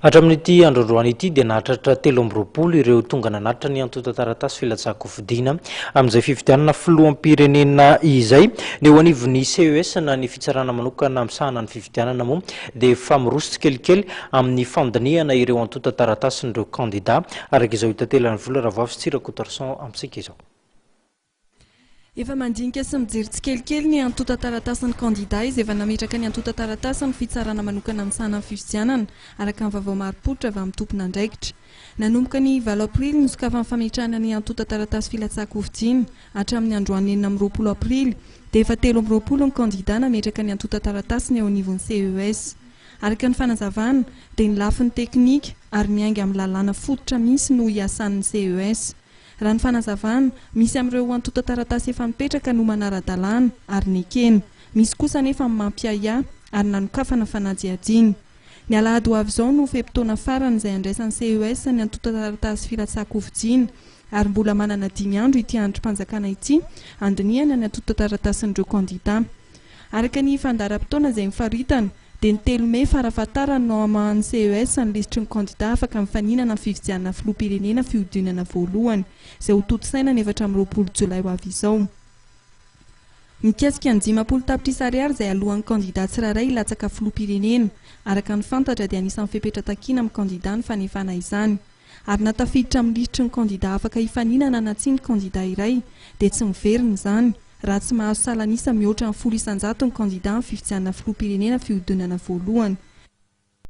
Hatramin'ity androandroany ity dia nahatratra 3 ireo tonga nanatitra ny antota taratasy filatsako fidiana amin'izay fifidianana filoham-pirenena izay ny eo anivon'ny CES na ny fitsarana manokana amsahana ny fifidianana moa dia famirosy kelikely amin'ny fandiniana ireo antota taratasy n'ireo kandida araka izao hitatelan'ny vola Ravavy sy Tsirakotarson amintsika izao. Efa mandinika sy mijery tsikelikely ny antota taratasin'ny kandida izy efa nametraka ny antota taratasy fitsarana manokana amsahana ny fifidianana araka ny vaovao maro-pototra avy amin'ny tompona andraikitra. Nanomboka ny 9 aprily ny sokafan'ny fametrahana ny antota taratasy filatsako fidiana hatramin'ny androany 9 aprily dia efa 13 ny kandida nametraka ny antota taratasy ny eo anivon'ny CES. Araka ny fanazavana dia ny lafiny teknika ary miainga amin'ny lalàna fototra misy no iasan'ny CES. Raha ny fanazavana, misy amin'ireo antota taratasy efa mipetraka no manara-dalàna ary nekena, misy kosa nefa mampiaya ary nanokafana fanajiajiny. Ny alahady ho avy izao no fe-potoana farany izay andraisan'ny CES ny antota taratasy filatsako fidiana ary mbola manana 5 andro ity androm-panjakana ity andiniana ny antota taratasin'ireo kandida. Araka ny fandaharam-potoana izay mifaritana dia ny 3 Mey farafahatarany no amahan'ny CES ny lisitry ny kandida afaka mifaninana ny fifidianana filoham-pirenena fihodinana voalohany izay ho toto-saina ny 20 Jolay ho avy izao. Mikasika ny 10 tapitrisa ariary izay alohan'ny kandida tsirairay hilatsaka filoham-pirenena araka ny fantatra dia anisan'ny fepetra-takiana amin'ny kandida ny fanefana izany. Ary natafiditra amin'ny lisitry ny kandida afaka hifaninana na tsy ny kandida iray dia tsy miverina izany raha tsy mahazo salanisa mihoatra ny 100 isan-jato ny kandida ny fifidianana filoham-pirenena fihodinana voalohany.